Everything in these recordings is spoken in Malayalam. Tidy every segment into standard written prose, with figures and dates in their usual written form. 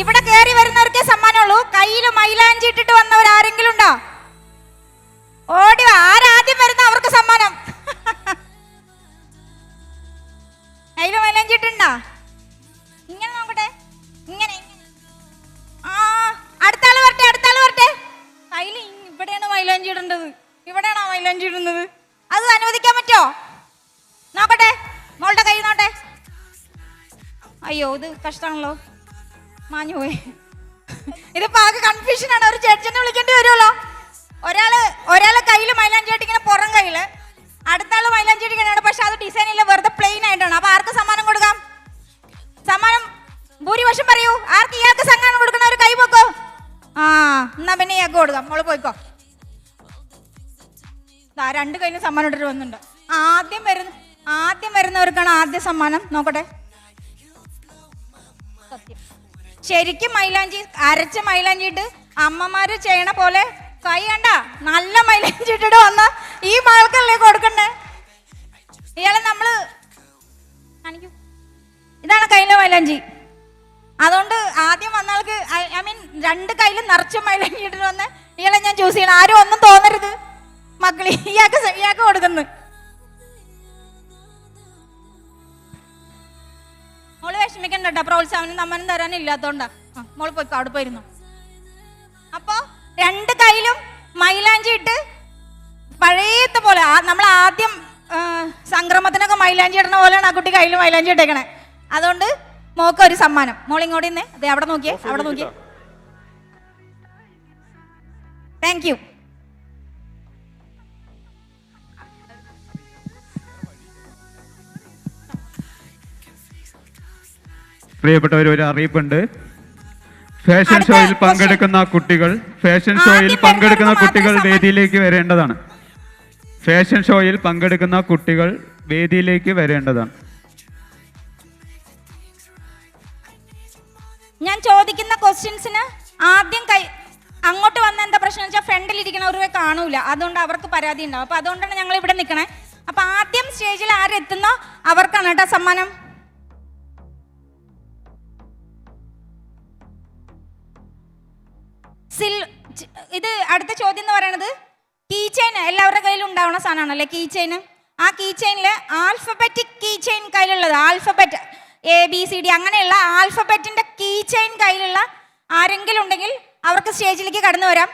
ഇവിടെ കയറി വരുന്നവർക്കേ സമ്മാനമുള്ളൂ. കയ്യിൽ മൈലാഞ്ചി ഇട്ടിട്ട് വന്നവർ ആരെങ്കിലും ഉണ്ടോ? ഓടി ആരാദ്യം വരുന്ന അവർക്ക് സമ്മാനം. കയ്യിൽ മൈലാഞ്ചി ഇട്ടുണ്ടോ? ഇങ്ങനെ നോക്കട്ടെ, ഇങ്ങനെ. ആ അടുത്ത ആള് വരട്ടെ, അടുത്ത ആള് വരട്ടെ. കയ്യിൽ ഇവിടെയാണ് മൈലാഞ്ചി ഇടേണ്ടത്, ഇവിടെയാണോ മൈലാഞ്ചി ഇടുന്നത്? അത് അനുവദിക്കാൻ പറ്റുമോ? നോക്കട്ടെ, മോളുടെ കൈ നോട്ടെ. അയ്യോ ഇത് കഷ്ടമാണല്ലോ, മാഞ്ഞു പോയി. ഇതിപ്പോ ആകെ കൺഫ്യൂഷൻ ആണ്. ഒരു ജഡ്ജിനെ വിളിക്കേണ്ടി വരുമല്ലോ. ഒരാള് കയ്യിൽ മൈലാഞ്ചി ഇട്ട് ഇങ്ങനെ പുറം കയ്യില്, അടുത്ത ആള് മൈലാഞ്ചി ഇട്ടിങ്ങനെയാണ്. പക്ഷെ അത് ഡിസൈൻ ഇല്ല, വെറുതെ പ്ലെയിൻ ആയിട്ടാണ്. അപ്പൊ ആർക്ക് സമ്മാനം കൊടുക്കാം? സമ്മാനം ഭൂരിപക്ഷം പറയൂ. ആർക്ക് ഇയാൾക്ക് സമ്മാനം കൊടുക്കണ ഒരു കൈ പൊക്കോ. ആ എന്നാ പിന്നെ ഇയാൾക്ക് കൊടുക്കാം. മോള് പോയിക്കോ. രണ്ട് കയ്യിലും സമ്മാനം ഇട്ടിട്ട് വന്നിട്ടുണ്ട്. ആദ്യം വരുന്നവർക്കാണ് ആദ്യ സമ്മാനം. നോക്കട്ടെ, ശരിക്കും മൈലാഞ്ചി അരച്ച മൈലാഞ്ചി ഇട്ട് അമ്മമാര് ചെയ്യണ പോലെ കൈ കണ്ട നല്ല മൈലാഞ്ചി ഇട്ടിട്ട് വന്ന ഈ മകൾക്കല്ലേ കൊടുക്കണ്ടേ? ഇയാളെ നമ്മള് കാണിക്കൂ. ഇതാണ് കയ്യിലെ മൈലാഞ്ചി. അതുകൊണ്ട് ആദ്യം വന്ന ആൾക്ക് ഐ മീൻ രണ്ട് കയ്യിലും നിറച്ച മൈലാഞ്ചി ഇട്ടിട്ട് വന്ന് ഇയാളെ ഞാൻ ചൂസ് ചെയ്യണം. ആരും ഒന്നും തോന്നരുത് മക്കളി, ഇയാൾക്ക് കൊടുക്കുന്നു. മോള് വിഷമിക്കണ്ട കേട്ടോ, പ്രോത്സാഹനം നമ്മനും തരാനില്ലാത്തോണ്ടാ. മോള് പോയിക്കോ, അവിടെ പോയിരുന്നു. അപ്പൊ രണ്ട് കയ്യിലും മൈലാഞ്ചി ഇട്ട് പഴയത്തെ പോലെ നമ്മൾ ആദ്യം സംക്രമത്തിനൊക്കെ മൈലാഞ്ചി ഇടണ പോലെയാണ് ആ കുട്ടി കയ്യിൽ മൈലാഞ്ചി ഇട്ടേക്കണേ. അതുകൊണ്ട് മോക്ക് ഒരു സമ്മാനം. മോളിങ്ങോട്ട് നിന്നേ, അതെ അവിടെ നോക്കിയേ, അവിടെ നോക്കിയേ. Thank you. പ്രിയപ്പെട്ടവർ, ഒരു അറിയിപ്പുണ്ട്. ഫാഷൻ ഷോയിൽ പങ്കെടുക്കുന്ന കുട്ടികൾ വേദിയിലേക്ക് വരേണ്ടതാണ്. ഫാഷൻ ഷോയിൽ പങ്കെടുക്കുന്ന കുട്ടികൾ വേദിയിലേക്ക് വരേണ്ടതാണ്. ഞാൻ ചോദിക്കുന്ന ക്വസ്റ്റ്യൻസിന് ആദ്യം അങ്ങോട്ട് വന്ന എന്താ പ്രശ്നം വെച്ചാൽ ഫ്രണ്ടിൽ ഇരിക്കണവരെ കാണൂല, അതുകൊണ്ട് അവർക്ക് പരാതി ഉണ്ടാവും. അപ്പൊ അതുകൊണ്ടാണ് ഞങ്ങൾ ഇവിടെ നിൽക്കണേ. അപ്പൊ ആദ്യം സ്റ്റേജിൽ ആരെത്തുന്നോ അവർക്കാണ് കേട്ടോ സമ്മാനം. ഇത് അടുത്ത ചോദ്യം എന്ന് പറയുന്നത് കീ ചെയിൻ എല്ലാവരുടെ കയ്യിലും ഉണ്ടാവുന്ന സാധനമാണല്ലേ കീ ചെയിൻ. ആ കീ ചെയിനില് ആൽഫബറ്റിക് കീ ചെയിൻ കയ്യിലുള്ളത്, ആൽഫബറ്റ് ABCD അങ്ങനെയുള്ള ആൽഫബറ്റിന്റെ കീ ചെയിൻ കയ്യിലുള്ള ആരെങ്കിലും ഉണ്ടെങ്കിൽ അവർക്ക് സ്റ്റേജിലേക്ക് കടന്നു വരാം.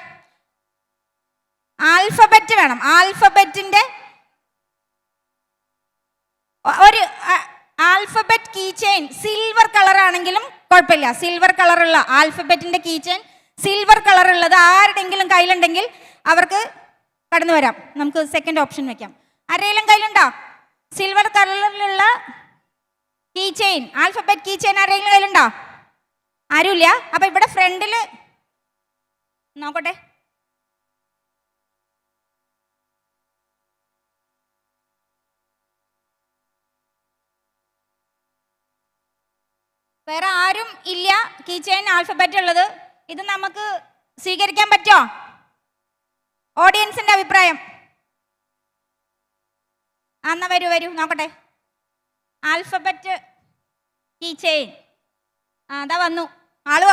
ആൽഫബറ്റ് വേണം. ആൽഫബറ്റിന്റെ ഒരു alphabet key chain silver colour ആണെങ്കിലും കുഴപ്പമില്ല. സിൽവർ കളറുള്ള ആൽഫബറ്റിന്റെ കീ ചെയിൻ സിൽവർ കളർ ഉള്ളത് ആരുടെങ്കിലും കയ്യിലുണ്ടെങ്കിൽ അവർക്ക് കടന്നു വരാം. നമുക്ക് സെക്കൻഡ് ഓപ്ഷൻ വെക്കാം. ആരെങ്കിലും കയ്യിലുണ്ടോ സിൽവർ കളറിലുള്ള key chain, alphabet key chain ആരെങ്കിലും കയ്യിലുണ്ടോ? ആരുമില്ല. അപ്പൊ ഇവിടെ ഫ്രണ്ടില് നോക്കട്ടെ. വേറെ ആരും ഇല്ല കീ ചെയിൻ ആൽഫബറ്റ് ഉള്ളത്. ഇത് നമുക്ക് സ്വീകരിക്കാൻ പറ്റുമോ? ഓഡിയൻസിന്റെ അഭിപ്രായം. എന്നാ വരൂ നോക്കട്ടെ. ആൽഫബറ്റ് കീ ചെയിൻ അതാ വന്നു, ആള്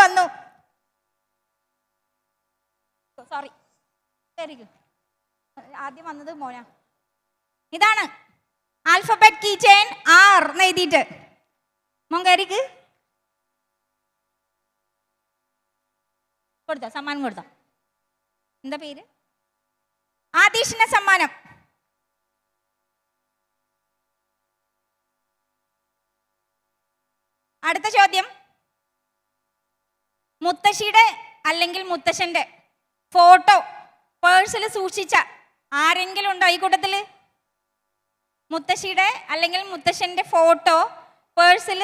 വന്നു. സോറി, ആദ്യം വന്നത് മോനാ. ഇതാണ് ആൽഫബറ്റ് കീ ചെയിൻ R എന്ന് എഴുതിയിട്ട്. മോൻ കയറിക്ക് കൊടുത്ത സമ്മാനം കൊടുത്ത. എന്താ പേര്? ആദീഷിന്റെ സമ്മാനം. അടുത്ത ചോദ്യം, മുത്തശ്ശിയുടെ അല്ലെങ്കിൽ മുത്തശ്ശന്റെ ഫോട്ടോ പേഴ്സിൽ സൂക്ഷിച്ച ആരെങ്കിലും ഉണ്ടോ ഈ കൂട്ടത്തില്? മുത്തശ്ശിയുടെ അല്ലെങ്കിൽ മുത്തശ്ശന്റെ ഫോട്ടോ പേഴ്സിൽ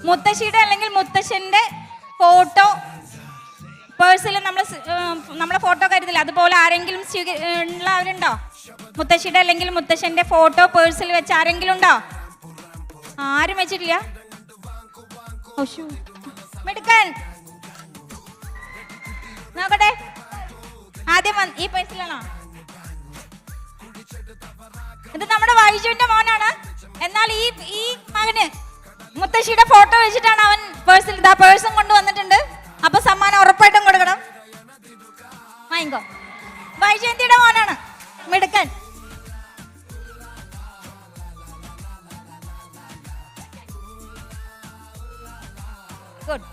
മുത്തശ്ശിയുടെ അല്ലെങ്കിൽ മുത്തശ്ശന്റെ ഫോട്ടോ പേഴ്സിൽ നമ്മളെ ഫോട്ടോ കരുതില്ല, അതുപോലെ ആരെങ്കിലും ഉള്ളവരുണ്ടോ? മുത്തശ്ശിയുടെ അല്ലെങ്കിൽ മുത്തശ്ശന്റെ ഫോട്ടോ പേഴ്സിൽ വെച്ച് ആരെങ്കിലും ഉണ്ടോ? ആരും വെച്ചിട്ടില്ല. മിടുക്കൻ. നോക്കട്ടെ, ആദ്യം ഈ പേഴ്സിലാണോ? ഇത് നമ്മുടെ വൈജുവിന്റെ മോനാണ്. എന്നാൽ ഈ മകന് മുത്തശ്ശിയുടെ ഫോട്ടോ വെച്ചിട്ടാണ് അവൻ പേഴ്സിൽ ഇതാ പേഴ്സും കൊണ്ടുവന്നിട്ടുണ്ട്. അപ്പൊ സമ്മാനം ഉറപ്പായിട്ടും കൊടുക്കണം. വാങ്ങിക്കോ. വൈജയന്തിയുടെ മോനാണ്, മിടുക്കൻ. ഗുഡ്.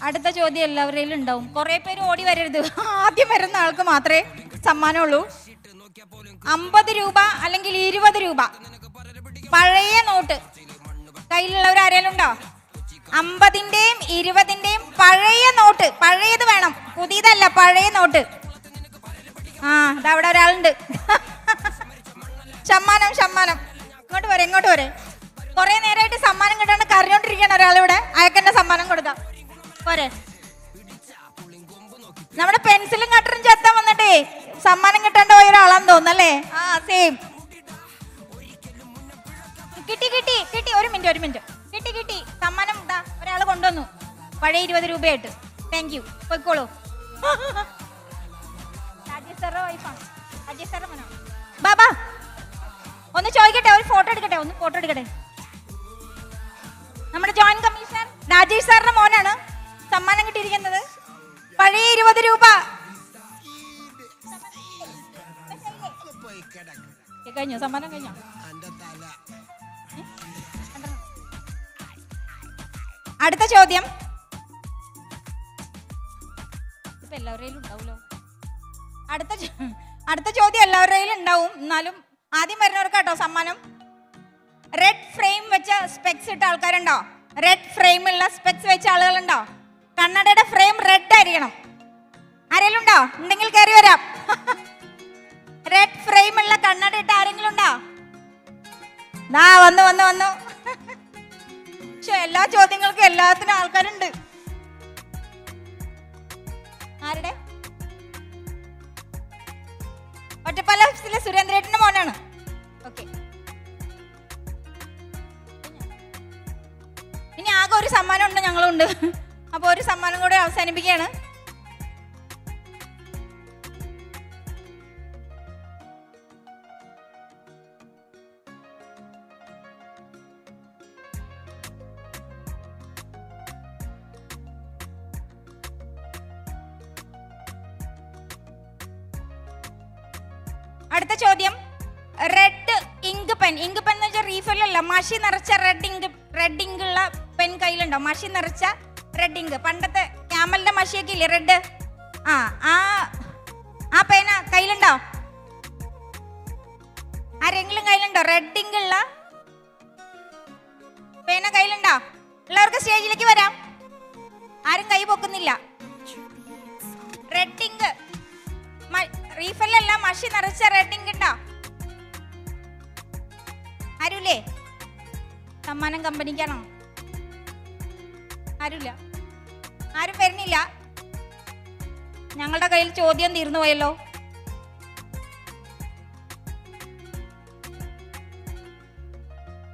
അടുത്ത ചോദ്യം എല്ലാവരുടെയും ഉണ്ടാവും. കുറെ പേര് ഓടി വരരുത്. ആദ്യം വരുന്ന ആൾക്ക് മാത്രമേ സമ്മാനമുള്ളൂ. 50 രൂപ അല്ലെങ്കിൽ 20 രൂപ പഴയ നോട്ട് കയ്യിലുള്ളവർ ആരെങ്കിലും ഉണ്ടോ? 50ന്റെയും 20ന്റെയും പഴയ നോട്ട്. പഴയത് വേണം, പുതിയതല്ല, പഴയ നോട്ട്. അവിടെ ഒരാളുണ്ട്. സമ്മാനം സമ്മാനം. ഇങ്ങോട്ട് വരെ. കുറെ നേരമായിട്ട് സമ്മാനം കിട്ടാണ്ട് കരഞ്ഞോണ്ടിരിക്കുകയാണ് ഒരാളിവിടെ. അയക്കെന്നെ സമ്മാനം കൊടുക്കാം. പോരെ. നമ്മുടെ പെൻസിലും കട്ടറും ചെത്താൻ വന്നിട്ടേ സമ്മാനം കിട്ടാണ്ട് പോയ ഒരാളാന്ന് തോന്നുന്നല്ലേ? സെയിം. കിട്ടി. ഒരു മിനിറ്റ്. കിട്ടി. സമ്മാനം ഇതാ ഒരാൾ കൊണ്ടുവന്നു, പഴയ 20 രൂപയായിട്ട്. Thank you. പോയിക്കോളൂ. രാജേഷ് സാറിന്റെ വൈഫാണ്. രാജേഷ് സാറിന്റെ മോനാണ്. ബാബാ ഒന്ന് ചോദിക്കട്ടെ, ഒരു ഫോട്ടോ എടുക്കട്ടെ. നമ്മുടെ ജോയിന്റ് കമ്മീഷണർ രാജേഷ് സാറിന്റെ മോനാണ് സമ്മാനം കിട്ടിയിരിക്കുന്നത്. പഴയ 20 രൂപ. കഴിഞ്ഞോ? സമ്മാനം കഴിഞ്ഞോ? അടുത്ത ചോദ്യം ഇപ്പൊ എല്ലാവരുടെയും ഉണ്ടാവുമല്ലോ. അടുത്ത ചോദ്യം എല്ലാവരുടെയും ഉണ്ടാവും. എന്നാലും ആദ്യം വരുന്നവർക്ക് കേട്ടോ സമ്മാനം. റെഡ് ഫ്രെയിം വെച്ച സ്പെക്സ് ഇട്ട ആൾക്കാരുണ്ടോ? റെഡ് ഫ്രെയിമുള്ള സ്പെക്സ് വെച്ച ആളുകളുണ്ടോ? കണ്ണടയുടെ ഫ്രെയിം റെഡ് ആയിരിക്കണം. ആരെങ്കിലും ഉണ്ടോ? ഉണ്ടെങ്കിൽ കയറി വരാം. റെഡ് ഫ്രെയിം ഉള്ള കണ്ണട ഇട്ട ആരെങ്കിലും ഉണ്ടോ? വന്നു. പക്ഷെ എല്ലാ ചോദ്യങ്ങൾക്കും എല്ലാത്തിനും ആൾക്കാരുണ്ട്. ആരുടെ? ഒറ്റപ്പാലത്തിലെ സുരേന്ദ്രേട്ടന്റെ മോനാണ്. ഓക്കെ. ഇനി ആകെ ഒരു സമ്മാനം ഉണ്ട്, ഞങ്ങളുണ്ട്. അപ്പൊ ഒരു സമ്മാനം കൂടെ അവസാനിപ്പിക്കുകയാണ്. അടുത്ത ചോദ്യം, red ink pen. Ink pen എന്ന് വെച്ചാൽ റീഫില്ലല്ല, മഷി നിറച്ച റെഡ് ഇങ്ക് ഉള്ള പെൻ കയ്യിലുണ്ടോ? മഷി നിറച്ച റെഡ് ഇങ്ക്. പണ്ടത്തെ ക്യാമലിന്റെ മഷിയൊക്കെ ഇല്ലേ, റെഡ്. ആ പേന കയ്യിലുണ്ടോ? ആരെങ്കിലും കയ്യിലുണ്ടോ റെഡ് ഇങ്ക് ഉള്ള പേന? കയ്യിലുണ്ടോ? ഉള്ളവർക്ക് സ്റ്റേജിലേക്ക് വരാം. ആരും കൈ പൊക്കുന്നില്ല. റെഡ് ഇങ്ക്, റീഫില്ലല്ല, മഷി നിറച്ച റെഡ് ഇങ്ക് ഉണ്ടോ? ആരുല്ലേ? സമ്മാനം കമ്പനിക്കാണോ? ആരുമില്ല. ആരും വരുന്നില്ല. ഞങ്ങളുടെ കയ്യിൽ ചോദ്യം തീർന്നു പോയല്ലോ.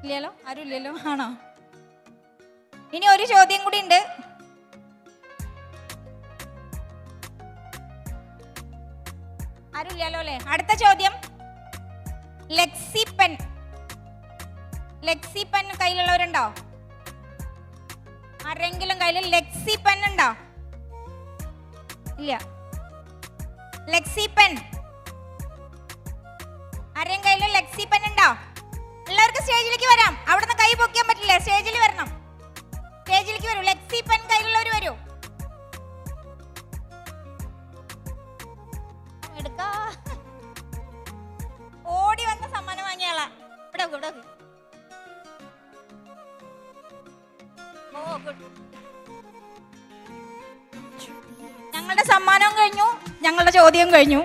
ഇല്ലല്ലോ, ആരും ഇല്ലല്ലോ. ആണോ? ഇനി ഒരു ചോദ്യം കൂടി ഉണ്ട്. ആരുമില്ലല്ലോ അല്ലേ? അടുത്ത ചോദ്യം, ലെക്സി പെൻ. ലെക്സി പെൻ കയ്യിലുള്ളവരുണ്ടോ? ആരെങ്കിലും കയ്യിൽ ലെക്സി പെൻ ഉണ്ടോ? ഇല്ല. ലെക്സി പെൻ, ആരെങ്കിലും കയ്യിൽ ലെക്സി പെൻ ഉണ്ടോ? എല്ലാവർക്കും സ്റ്റേജിലേക്ക് വരാം. അവിടുന്ന് കൈ പൊക്കാൻ പറ്റില്ല, സ്റ്റേജിൽ വരണം. സ്റ്റേജിലേക്ക് വരൂ. ലെക്സി പെൻ കയ്യിലുള്ളവർ വരൂ. ഓടി വന്ന സമ്മാനം വാങ്ങിയാളാ. ഇവിടെ ഞങ്ങളുടെ സമ്മാനവും കഴിഞ്ഞു, ഞങ്ങളുടെ ചോദ്യം കഴിഞ്ഞു.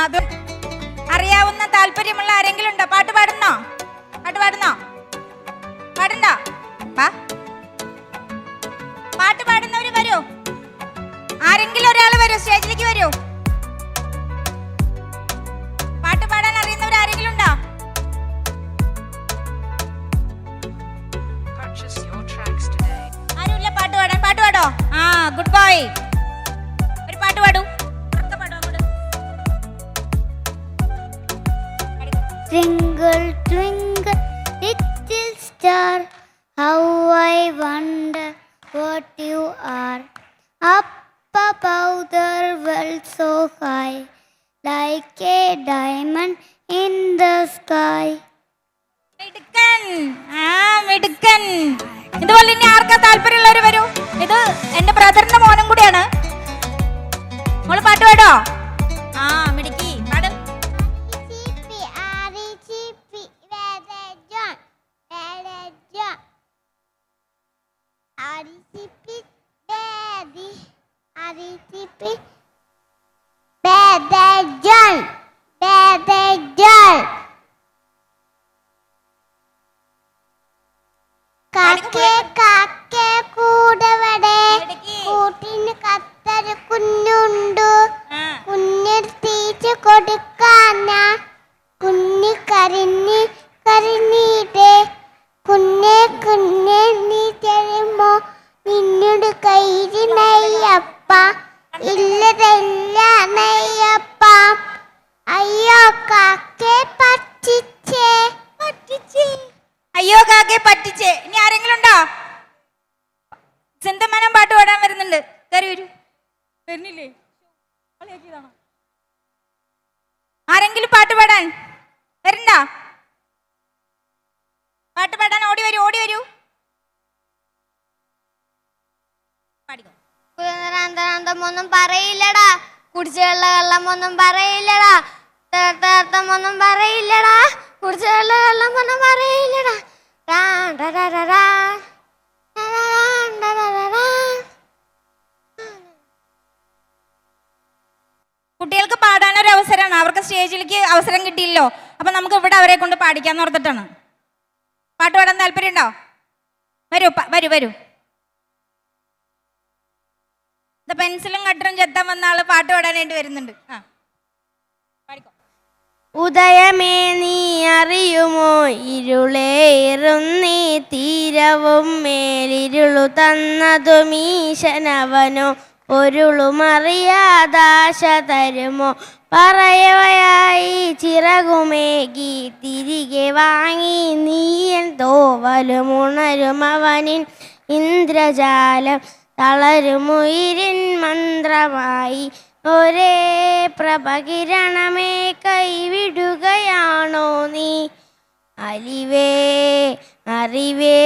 അത് അറിയാവുന്ന താല്പര്യമുള്ള ആരെങ്കിലും ഉണ്ടോ? പാട്ട് പാടണ്ടോ? പാട്ട് പാടുന്നവര് വരൂ. ആരെങ്കിലും ഒരാൾ വരൂ, സ്റ്റേജിലേക്ക് വരൂ. പാട്ട് പാടാൻ അറിയുന്നവർ ആരെങ്കിലും ഉണ്ടോ? ബോയ്. ഒരു പാട്ട് പാടൂ. ഉറക്കെ പാടൂ അങ്ങോട്ട്. Twinkle, twinkle, little star, how I wonder what you are. Up above the world so high, like a diamond in the sky. മിടുക്കൻ. മിടുക്കൻ. ഇതുപോലെ ഇനി ആർക്കാ താല്പര്യമുള്ളവർ വരൂ. ഇത് എന്റെ ബ്രദറിന്റെ മോനും കൂടിയാണ്. മോള് പാട്ട് പാടോ? മിടുക്കി പാടും. കാക്കേ കാക്കേ കൂടവടെ കൂട്ടിന് കത്തര കുഞ്ഞുണ്ടു കുഞ്ഞെടുത്തീച്ച് കൊടുക്കാന കുഞ്ഞ് കരഞ്ഞ് കരഞ്ഞീട്ടേ കുഞ്ഞെ കുഞ്ഞെ നീ തരുമോ നിന്നോട് കൈരി നെയ്യപ്പ ഇല്ലതല്ല നെയ്യപ്പ അയ്യോ കാക്കേ പറ്റിച്ചേ പറ്റിച്ചേ. അയ്യോ കാക്കെ പറ്റിച്ചേ. ഇനി ആരെങ്കിലും ഉണ്ടോ? ചിന്തമനം പാട്ട് പാടാൻ വരുന്നുണ്ട്. കയറി വരൂ. വരുന്നില്ലേ? ആരെങ്കിലും പാട്ട് പാടാൻ വരണ്ട? പാട്ട് പാടാൻ ഓടി വരൂ, ഓടി വരൂ. ഒന്നും പറയില്ലടാ കുടിച്ചുള്ള വെള്ളമൊന്നും പറയില്ലടാ ഒന്നും പറയില്ലടാ കുടിച്ചുള്ള വെള്ളമൊന്നും പറയില്ലടാ. കുട്ടികൾക്ക് പാടാനൊരു അവസരമാണ്. അവർക്ക് സ്റ്റേജിലേക്ക് അവസരം കിട്ടിയില്ലോ. അപ്പൊ നമുക്ക് ഇവിടെ അവരെ കൊണ്ട് പാടിക്കാന്ന് ഓർത്തിട്ടാണ്. പാട്ട് പാടാൻ താല്പര്യം ഉണ്ടോ? വരൂ വരൂ വരൂ. പെൻസിലും കട്ടറും ചെത്താൻ വന്ന ആള് പാട്ട് പാടാനായിട്ട് വരുന്നുണ്ട്. പാടിക്കോ. ഉദയമേ നീ അറിയുമോ ഇരുളേറുന്നീ തീരവും മേലിരുളു തന്നതും ഈശനവനോ പൊരുളുമറിയാദാശ തരുമോ പറയവയായി ചിറകുമേകി തിരികെ വാങ്ങി നീയൻ തോവലുമുണരും അവനിൻ ഇന്ദ്രജാലം തളരുമുയിരിൻ മന്ത്രമായി ഒരേ പ്രഭകിരണമേ കൈവിടുകയാണോ നീ അലിവേ അറിവേ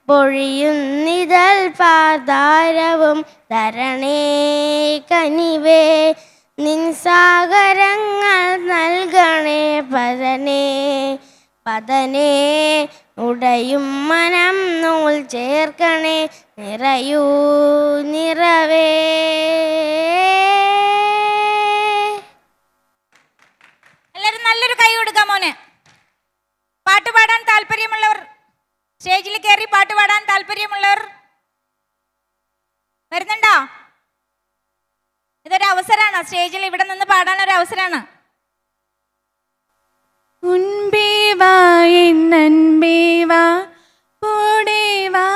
പൊഴിയുന്നിതൽ പാതാരവും തരണേ കനിവേ നിൻസാഗരങ്ങൾ നൽകണേ പതനേ പതനേ ഉടയും മനം നൂൽ ചേർക്കണേ നിറയൂ നിറവേ. എല്ലാരും നല്ലൊരു കൈ കൊടുക്കാം മോനെ. പാട്ട് പാടാൻ താല്പര്യമുള്ളവർ, സ്റ്റേജിൽ കയറി പാട്ട് പാടാൻ താല്പര്യമുള്ളവർ വരുന്നുണ്ടോ? ഇതൊരു അവസരമാണ്. സ്റ്റേജിൽ ഇവിടെ നിന്ന് പാടാൻ ഒരു അവസരമാണ്. ഉൻപേവാ എൻ അൻപേവാ പൂടേവാ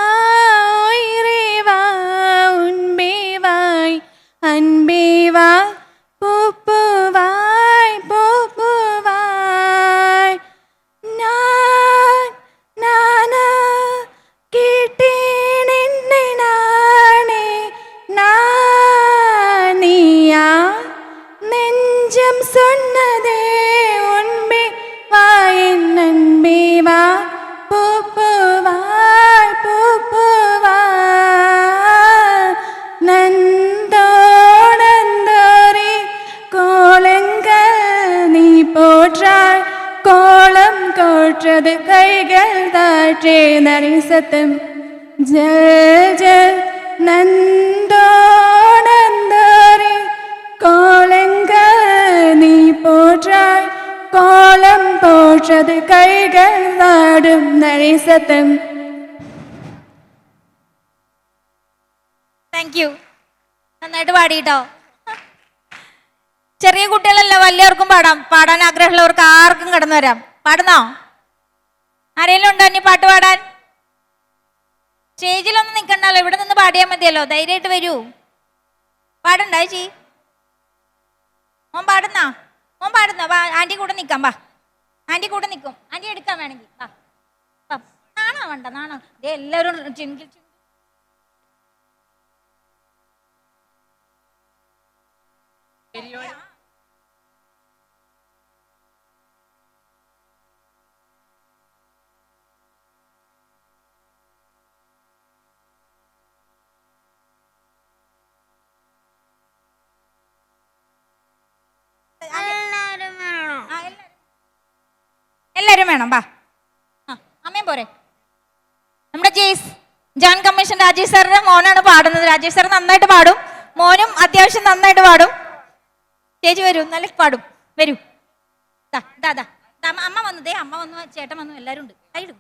ഉയരേവാ ഉൻപേവായ് അൻപേവാ പൂപ്പുവായ് പൂപ്പുവായ് ഞാൻ നാനാ കേട്ടേനെന്നെ നാണേ നാനിയാ നെഞ്ചം சொன்னதே உன்பே வாயின் நன்பே வா பூப்புவாய் பூப்புவாய் நந்தோடந்தோரி கோலங்கள் நீ போற்றாய் கோலம் கோற்றது கைகள் தாற்றே நரிசத்தம் ஜல் ஜல் நந்தோடந்தோரி கோலங்கள் நீ போற்றாய் கோலம் போற்றது கைகள் வாடும் நரிசத்தம். Thank you. നന്നായിട്ട് പാടിട്ടോ. ചെറിയ കുട്ടികളല്ല, വലിയവർക്കും പാടാം. പാടാൻ ആഗ്രഹമുള്ളവർക്ക് ആർക്കും കടന്നു വരാം. പാടുന്നോ? ആരെങ്കിലും ഉണ്ടോ ഇനി പാട്ട് പാടാൻ? സ്റ്റേജിലൊന്നും നിൽക്കണ്ടല്ലോ, ഇവിടെ നിന്ന് പാടിയാൽ മതിയല്ലോ. ധൈര്യമായിട്ട് വരൂ. പാടണ്ട ചേച്ചി. മോൻ പാടുന്നാ? മോൻ പാടുന്ന വാ, ആന്റി കൂടെ നിക്കാം. വാ, ആന്റി കൂടെ നിക്കും. ആന്റി എടുക്കാൻ വേണമെങ്കിൽ വാ. നാണോ വേണ്ട, നാണോ? എല്ലാവരും ചിങ്കിൽ എല്ലാരും വേണം. വാ, അമ്മയും പോരെ. നമ്മുടെ ജോൺ കമ്മീഷൻ രാജേഷ് സാറിന്റെ മോനാണ് പാടുന്നത്. രാജേഷ് സാർ നന്നായിട്ട് പാടും, മോനും അത്യാവശ്യം നന്നായിട്ട് പാടും. ചേച്ചി വരൂ, നല്ല പാടും. വരൂ. അമ്മ വന്നു, അമ്മ വന്നു, ചേട്ടൻ വന്നു, എല്ലാരും ഉണ്ട്. കൈയിടും.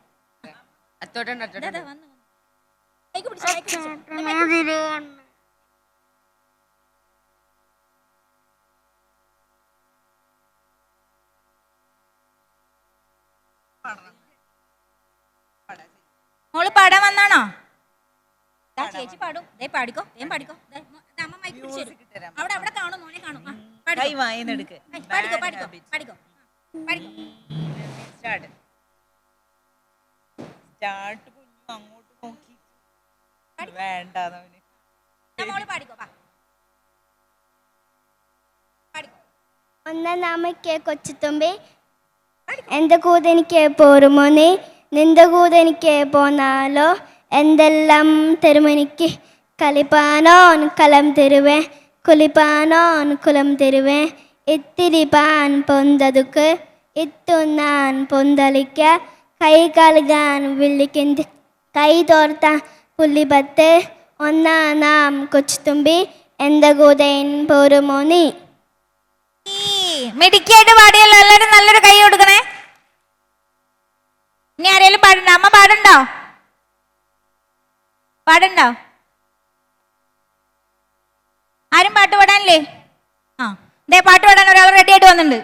മോള് പാടാൻ വന്നാണോ? ചേച്ചി പാടും. പാടിക്കോ, പാടിക്കോ. അമ്മ മൈക്ക് പിടിച്ചു തരും. അവിടെ അവിടെ കാണും, മോനെ കാണും. പാടിക്കോ, പാടിക്കോ, പാടിക്കോ, പാടിക്കോ. മോള് പാടിക്കോ. ഒന്നാം നാമയ്ക്ക് കൊച്ചുത്തുമ്പി എൻ്റെ കൂതെനിക്ക് പോരുമോ നീ, നിന്റെ കൂതെനിക്ക് പോന്നാലോ, എന്തെല്ലാം തരുമെനിക്ക്, കളിപ്പാനോൻ കലം തരുവേ, കുളിപ്പാനോൻ കുലം തരുവേ, ഇത്തിരി പാൻ പൊന്തതുക്ക് ഇത്തുന്നാൻ പൊന്തളിക്ക, കൈ കഴുകാൻ വിളിക്കെന്ത് കൈ തോർത്ത പുള്ളിപ്പത്ത്, ഒന്നാം നാം കൊച്ചുത്തുമ്പി എൻ്റെ കൂതൻ പോരുമോ നീ. മിടുക്കിയായിട്ട് പാടിയല്ലോ. എല്ലാരും നല്ലൊരു കൈ കൊടുക്കണേ. ഇനി ആരെങ്കിലും പാടണ്ട? അമ്മ പാടണ്ടോ? പാടണ്ടോ? ആരും പാട്ട് പാടാനില്ലേ? പാട്ട് പാടാൻ ഒരാൾ റെഡി ആയിട്ട് വന്നിട്ടുണ്ട്.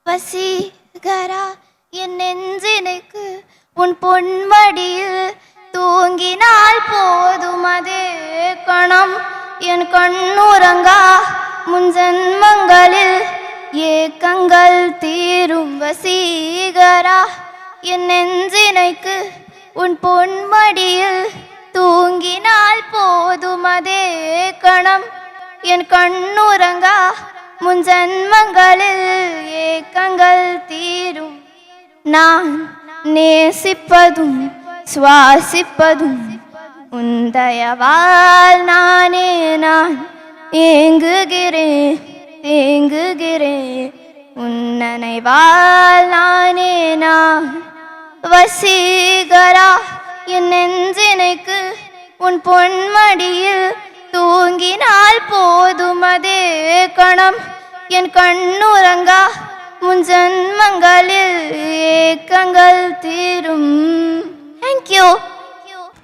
வசீகரா என் நெஞ்சினுக்கு உன் பொன்மடியில் தூங்கினால் போதும் அதே கணம், என் கண்ணுறங்கா முன் ஜன்மங்களில் ஏக்கங்கள் தீரும். வசீகரா என் நெஞ்சினுக்கு உன் பொன்மடியில் தூங்கினால் போதும் அதே கணம், என் கண்ணுறங்கா முன் ஜன்மங்களில் ஏக்கங்கள் தீரும். நான் நேசிப்பதும் சுவாசிப்பதும் உந்தயவால் நானே, நான் ஏங்குகிறேன் ஏங்குகிறேன் உன் நினைவால் நானே நான். வசீகரா என் நெஞ்சினுக்கு உன் பொன்மடியில் தூங்கினால் போதும் அதே கணம், என் கண்ணுறங்கா முன் ஜன்மங்களில் ஏக்கங்கள் தீரும். Thank you.